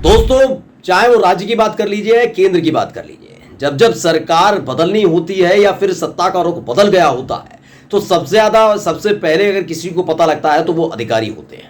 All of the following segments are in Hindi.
दोस्तों, चाहे वो राज्य की बात कर लीजिए या केंद्र की बात कर लीजिए, जब जब सरकार बदलनी होती है या फिर सत्ता का रुख बदल गया होता है तो सबसे पहले अगर किसी को पता लगता है तो वो अधिकारी होते हैं।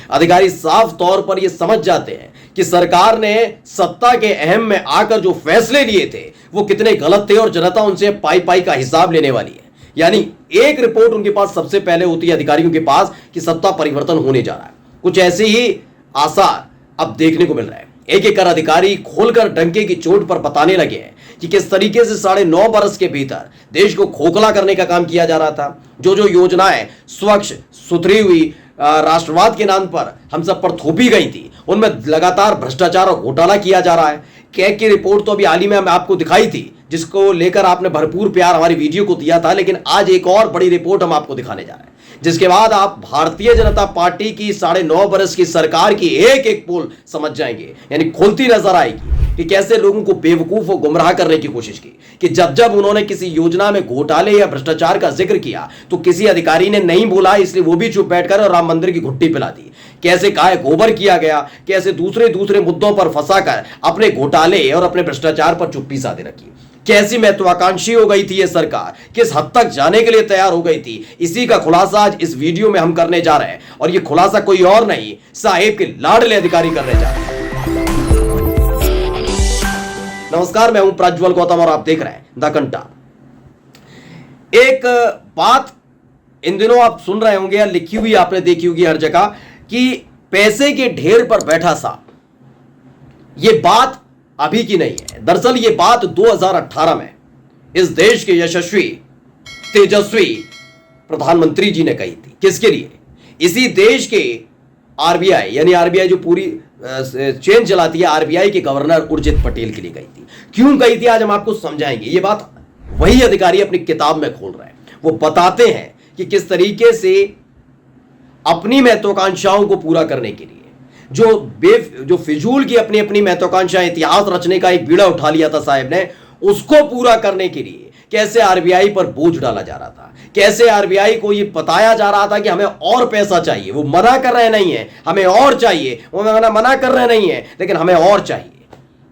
अधिकारी साफ तौर पर ये समझ जाते हैं कि सरकार ने सत्ता के अहम में आकर जो फैसले लिए थे वो कितने गलत थे और जनता उनसे पाई पाई का हिसाब लेने वाली है। यानी एक रिपोर्ट उनके पास सबसे पहले होती है अधिकारियों के पास कि सत्ता परिवर्तन होने जा रहा है। कुछ ऐसे ही आसार अब देखने को मिल रहा है। एक एक कर अधिकारी खोलकर डंके की चोट पर बताने लगे हैं कि किस तरीके से 9.5 बरस के भीतर देश को खोखला करने का काम किया जा रहा था। जो जो योजनाएं स्वच्छ सुथरी हुई राष्ट्रवाद के नाम पर हम सब पर थोपी गई थी, उनमें लगातार भ्रष्टाचार और घोटाला किया जा रहा है। कैग की रिपोर्ट तो अभी हाल ही में आपको दिखाई थी, जिसको लेकर आपने भरपूर प्यार हमारी वीडियो को दिया था। लेकिन आज एक और बड़ी रिपोर्ट हम आपको दिखाने जा रहे हैं, जिसके बाद आप भारतीय जनता पार्टी की 9.5 बरस की सरकार की एक एक पोल समझ जाएंगे। यानी खोलती नजर आएगी कि कैसे लोगों को बेवकूफ और गुमराह करने की कोशिश की कि जब जब उन्होंने किसी योजना में घोटाले या भ्रष्टाचार का जिक्र किया तो किसी अधिकारी ने नहीं बोला, इसलिए वो भी चुप बैठकर और राम मंदिर की घुट्टी पिला दी। कैसे गाय गोबर किया गया, कैसे दूसरे मुद्दों पर फंसाकर अपने घोटाले और अपने भ्रष्टाचार पर चुप्पी साधे रखी। कैसी महत्वाकांक्षी हो गई थी यह सरकार, किस हद तक जाने के लिए तैयार हो गई थी, इसी का खुलासा आज इस वीडियो में हम करने जा रहे हैं। और यह खुलासा कोई और नहीं, साहेब के लाडले अधिकारी करने जा रहे हैं। नमस्कार, मैं हूं प्रज्वल गौतम और आप देख रहे हैं द कंटा। एक बात इन दिनों आप सुन रहे होंगे या लिखी हुई आपने देखी होगी हर जगह कि पैसे के ढेर पर बैठा सांप। यह बात अभी की नहीं है। दरअसल यह बात 2018 में इस देश के यशस्वी तेजस्वी प्रधानमंत्री जी ने कही थी। किसके लिए? इसी देश के आरबीआई, यानी आरबीआई जो पूरी चेन चलाती है, आरबीआई के गवर्नर उर्जित पटेल के लिए कही थी। क्यों कही थी आज हम आपको समझाएंगे। यह बात वही अधिकारी अपनी किताब में खोल रहे हैं। वो बताते हैं कि किस तरीके से अपनी महत्वाकांक्षाओं को पूरा करने के लिए जो फिजूल की अपनी महत्वाकांक्षाएं, इतिहास रचने का एक बीड़ा उठा लिया था साहब ने, उसको पूरा करने के लिए कैसे आरबीआई पर बोझ डाला जा रहा था, कैसे आरबीआई को यह बताया जा रहा था कि हमें और पैसा चाहिए। वो मना कर रहे नहीं है हमें और चाहिए, वो मना कर रहे नहीं है लेकिन हमें और चाहिए।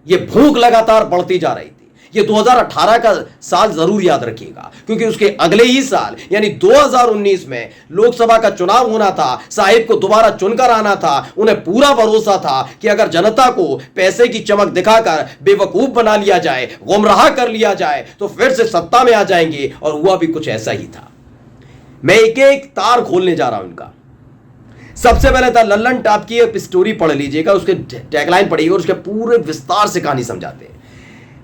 यह भूख लगातार बढ़ती जा रही थी। ये 2018 का साल जरूर याद रखिएगा, क्योंकि उसके अगले ही साल यानी 2019 में लोकसभा का चुनाव होना था। साहिब को दोबारा चुनकर आना था। उन्हें पूरा भरोसा था कि अगर जनता को पैसे की चमक दिखाकर बेवकूफ बना लिया जाए, गुमराह कर लिया जाए तो फिर से सत्ता में आ जाएंगे। और हुआ भी कुछ ऐसा ही था। मैं एक एक तार खोलने जा रहा हूं इनका। सबसे पहले था लल्लन टॉप की एक स्टोरी पढ़ लीजिएगा, उसके टैगलाइन पढ़िएगा और उसके पूरे विस्तार से कहानी समझाते हैं।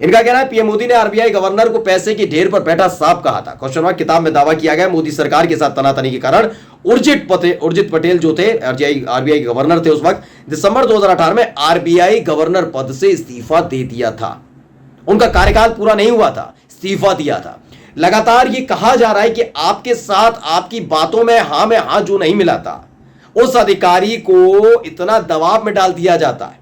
इनका कहना है पीएम मोदी ने आरबीआई गवर्नर को पैसे की ढेर पर बैठा सांप कहा था। Question mark. किताब में दावा किया गया मोदी सरकार के साथ तनातनी के कारण उर्जित पटेल जो थे आरबीआई गवर्नर थे उस वक्त, दिसंबर 2018 में आरबीआई गवर्नर पद से इस्तीफा दे दिया था। उनका कार्यकाल पूरा नहीं हुआ था, इस्तीफा दिया था। लगातार ये कहा जा रहा है कि आपके साथ आपकी बातों में हाँ जो नहीं मिला था, उस अधिकारी को इतना दबाव में डाल दिया जाता है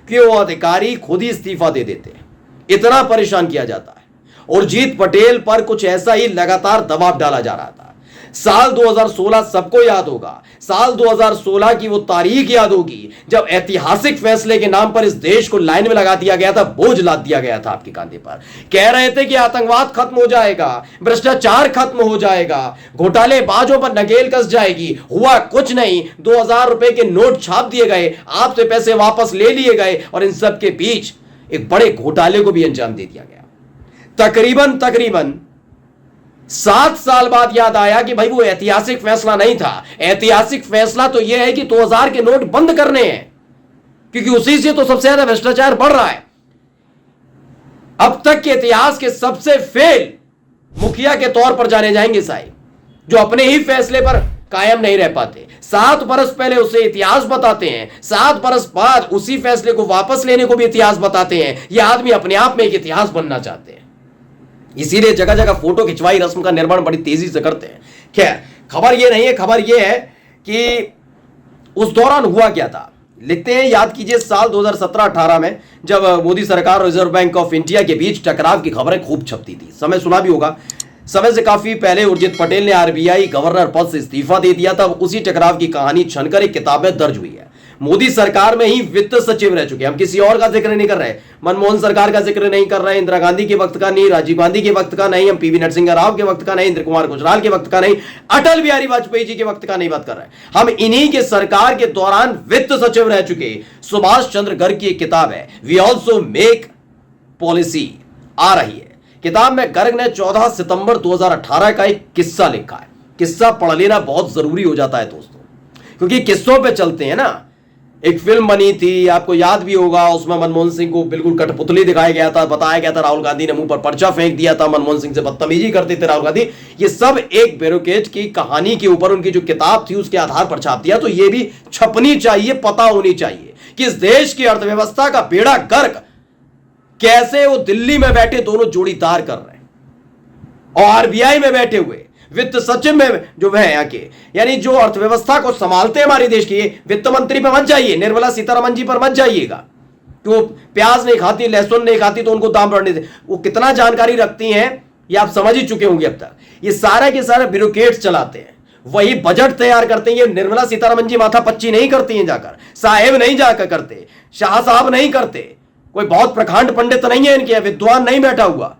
कि वो अधिकारी खुद ही इस्तीफा दे देते हैं। इतना परेशान किया जाता है। उर्जित पटेल पर कुछ ऐसा ही लगातार दबाव डाला जा रहा था। साल 2016 सबको याद होगा। साल 2016 की वो तारीख याद होगी जब ऐतिहासिक फैसले के नाम पर इस देश को लाइन में लगा दिया गया था, बोझ लाद दिया गया था आपके कंधे पर। कह रहे थे कि आतंकवाद खत्म हो जाएगा, भ्रष्टाचार खत्म हो जाएगा, घोटालेबाजों पर नकेल कस जाएगी। हुआ कुछ नहीं। 2000 रुपए के नोट छाप दिए गए, आपसे पैसे वापस ले लिए गए और इन सब के बीच एक बड़े घोटाले को भी अंजाम दे दिया गया। तकरीबन 7 साल बाद याद आया कि भाई वो ऐतिहासिक फैसला नहीं था। ऐतिहासिक फैसला तो यह है कि 2000 के नोट बंद करने हैं, क्योंकि उसी से तो सबसे ज्यादा भ्रष्टाचार बढ़ रहा है। अब तक के इतिहास के सबसे फेल मुखिया के तौर पर जाने जाएंगे साहब, जो अपने ही फैसले पर कायम नहीं रह पाते। 7 बरस पहले उसे इतिहास बताते हैं, 7 बरस बाद उसी फैसले को वापस लेने को भी इतिहास बताते हैं। यह आदमी अपने आप में एक इतिहास बनना चाहते हैं, इसीलिए जगह जगह फोटो खिंचवाई रस्म का निर्माण बड़ी तेजी से करते हैं। खैर, खबर यह नहीं है। खबर यह है कि उस दौरान हुआ क्या था। लिखते हैं, याद कीजिए साल 2017-18 में जब मोदी सरकार और रिजर्व बैंक ऑफ इंडिया के बीच टकराव की खबरें खूब छपती थी। समय सुना भी होगा। समय से काफी पहले उर्जित पटेल ने आरबीआई गवर्नर पद से इस्तीफा दे दिया था। उसी टकराव की कहानी छनकर एक किताब में दर्ज हुई है। मोदी सरकार में ही वित्त सचिव रह चुके हैं। हम किसी और का जिक्र नहीं कर रहे, मनमोहन सरकार का जिक्र नहीं कर रहे, इंदिरा गांधी के वक्त का नहीं, राजीव गांधी के वक्त का नहीं, हम पीवी नरसिंह राव के वक्त का नहीं, इंद्र कुमार गुजराल के वक्त का नहीं, अटल बिहारी वाजपेयी जी के वक्त का नहीं बात कर रहे हैं। हम इन्हीं के सरकार के दौरान वित्त सचिव रह चुके सुभाष चंद्र गर्ग की एक किताब है, वी ऑल्सो मेक पॉलिसी, आ रही है। किताब में गर्ग ने 14 सितंबर 2018 का एक किस्सा लिखा है। किस्सा पढ़ लेना बहुत जरूरी हो जाता है दोस्तों, क्योंकि किस्सों पे चलते हैं ना। एक फिल्म बनी थी, आपको याद भी होगा, उसमें मनमोहन सिंह को बिल्कुल कठपुतली दिखाया गया था, बताया गया था राहुल गांधी ने मुंह पर पर्चा फेंक दिया था, मनमोहन सिंह से बदतमीजी करते थे राहुल गांधी। ये सब एक ब्यूरोक्रेट की कहानी के ऊपर उनकी जो किताब थी उसके आधार पर छाप दिया। तो ये भी छपनी चाहिए, पता होनी चाहिए कि इस देश की अर्थव्यवस्था का बेड़ा गर्क कैसे वो दिल्ली में बैठे दोनों जोड़ीदार कर रहे हैं, और आरबीआई में बैठे हुए वित्त सचिव में जो है यहाँ के, यानी जो अर्थव्यवस्था को संभालते हैं हमारे देश की, वित्त मंत्री पर मत जाइए, निर्मला सीतारमण जी पर मत जाइएगा कि वो प्याज नहीं खाती, लहसुन नहीं खाती तो उनको दाम बढ़ने दे। वो कितना जानकारी रखती हैं ये आप समझ ही चुके होंगे अब तक। ये सारे के सारे ब्यूरोक्रेट्स चलाते हैं, वही बजट तैयार करते हैं। ये निर्मला सीतारमण जी माथा पच्ची नहीं करती हैं, जाकर साहेब नहीं जाकर करते, शाह साहब नहीं करते, कोई बहुत प्रखंड पंडित नहीं है इनके, विद्वान नहीं बैठा हुआ।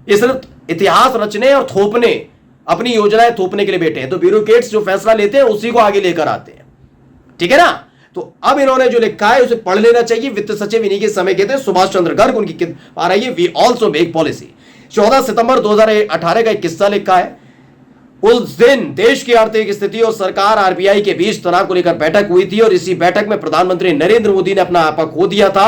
ये सिर्फ इतिहास रचने और थोपने, अपनी योजनाएं थोपने के लिए बैठे हैं। तो ब्यूरोक्रेट्स जो फैसला लेते हैं उसी को आगे लेकर आते हैं, ठीक है ना। तो अब इन्होंने जो लिखा है उसे पढ़ लेना चाहिए। वित्त सचिव इन्हीं के समय के थे, सुभाष चंद्र गर्ग, उनकी आ रही है वी ऑल्सो मेक पॉलिसी। 14 सितंबर 2018 का एक किस्सा लिखा है। उस दिन देश की आर्थिक स्थिति और सरकार आरबीआई के बीच तनाव को लेकर बैठक हुई थी, और इसी बैठक में प्रधानमंत्री नरेंद्र मोदी ने अपना आपा खो दिया था,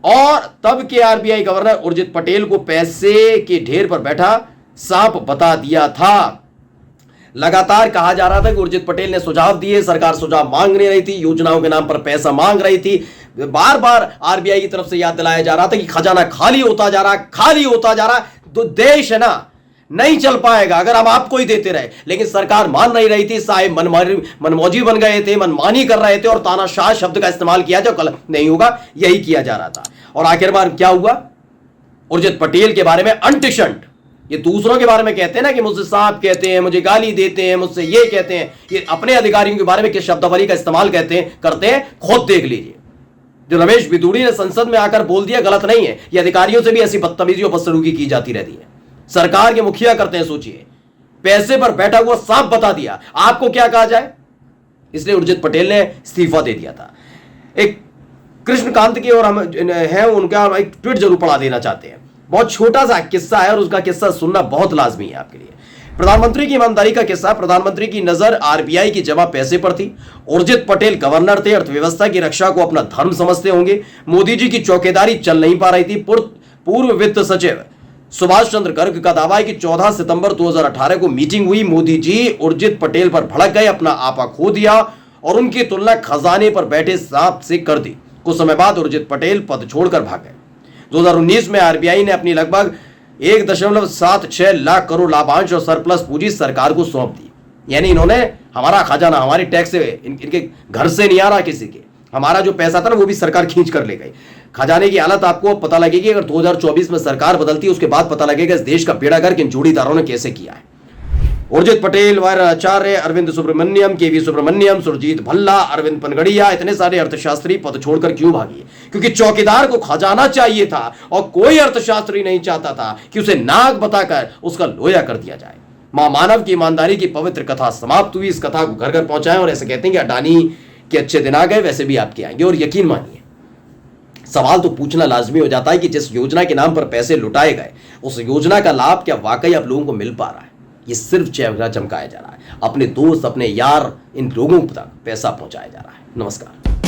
और तब के आरबीआई गवर्नर उर्जित पटेल को पैसे के ढेर पर बैठा सांप बता दिया था। लगातार कहा जा रहा था कि उर्जित पटेल ने सुझाव दिए, सरकार सुझाव मांग नहीं रही थी, योजनाओं के नाम पर पैसा मांग रही थी। बार बार आरबीआई की तरफ से याद दिलाया जा रहा था कि खजाना खाली होता जा रहा, खाली होता जा रहा। तो देश है ना, नहीं चल पाएगा अगर हम आपको ही देते रहे। लेकिन सरकार मान नहीं रही थी, साहेब मनमौजी बन गए थे, मनमानी कर रहे थे, और तानाशाह शब्द का इस्तेमाल किया जो कल नहीं होगा, यही किया जा रहा था। और आखिरकार क्या हुआ, उर्जित पटेल के बारे में अंटिशंट, ये दूसरों के बारे में कहते हैं ना कि मुझसे साहब कहते हैं, मुझे गाली देते हैं, मुझसे ये कहते हैं, ये अपने अधिकारियों के बारे में किस शब्दावली का इस्तेमाल करते हैं खुद देख लीजिए। जो रमेश बिदूड़ी ने संसद में आकर बोल दिया गलत नहीं है, ये अधिकारियों से भी ऐसी बदतमीजी और बदसलूकी की जाती रहती है। सरकार के मुखिया करते हैं, सोचिए, पैसे पर बैठा हुआ सांप बता दिया, आपको क्या कहा जाए। इसलिए उर्जित पटेल ने इस्तीफा दे दिया था। एक कृष्णकांत की और हम हैं, उनका एक ट्वीट जरूर पढ़ा देना चाहते हैं। बहुत छोटा सा किस्सा है और उसका किस्सा सुनना बहुत लाजमी है आपके लिए। प्रधानमंत्री की ईमानदारी का किस्सा। प्रधानमंत्री की नजर आरबीआई की जमा पैसे पर थी। उर्जित पटेल गवर्नर थे, अर्थव्यवस्था की रक्षा को अपना धर्म समझते होंगे। मोदी जी की चौकीदारी चल नहीं पा रही थी। पूर्व वित्त सचिव सुभाष चंद्र गर्ग का दावा है कि 14 सितंबर 2018 को मीटिंग हुई। मोदी जी उर्जित पटेल पर भड़क गए, अपना आपा खो दिया और उनकी तुलना खजाने पर बैठे सांप से कर दी। कुछ समय बाद उर्जित पटेल पद छोड़कर भाग गए। 2019 में आरबीआई ने अपनी लगभग 1.76 लाख करोड़ लाभांश और सरप्लस पूंजी सरकार को सौंप दी। यानी इन्होंने हमारा खजाना, हमारी टैक्स से, इनके घर से नहीं आ रहा किसी के, हमारा जो पैसा था ना वो भी सरकार खींच कर ले गई। खजाने की हालत आपको पता लगेगी अगर 2024 में सरकार बदलती है, उसके बाद पता लगेगा इस देश का बेड़ा गर्क इन जोड़ीदारों ने कैसे किया है। उर्जित पटेल, वायर आचार्य, अरविंद सुब्रमण्यम, केवी सुब्रमण्यम, सुरजीत भल्ला, अरविंद पनगड़िया, इतने सारे अर्थशास्त्री पद छोड़कर क्यों भागे? क्योंकि चौकीदार को खजाना चाहिए था और कोई अर्थशास्त्री नहीं चाहता था कि उसे नाक बताकर उसका लोया कर दिया जाए। मां मानव की ईमानदारी की पवित्र कथा समाप्त हुई। इस कथा को घर घर पहुंचाएं और ऐसे कहते हैं कि अडानी के अच्छे दिन आ गए, वैसे भी आपके आएंगे। और यकीन मानिए सवाल तो पूछना लाजमी हो जाता है कि जिस योजना के नाम पर पैसे लुटाए गए उस योजना का लाभ क्या वाकई आप लोगों को मिल पा रहा है? ये सिर्फ चेहरा चमकाया जा रहा है, अपने दोस्त, अपने यार, इन लोगों तक पैसा पहुंचाया जा रहा है। नमस्कार।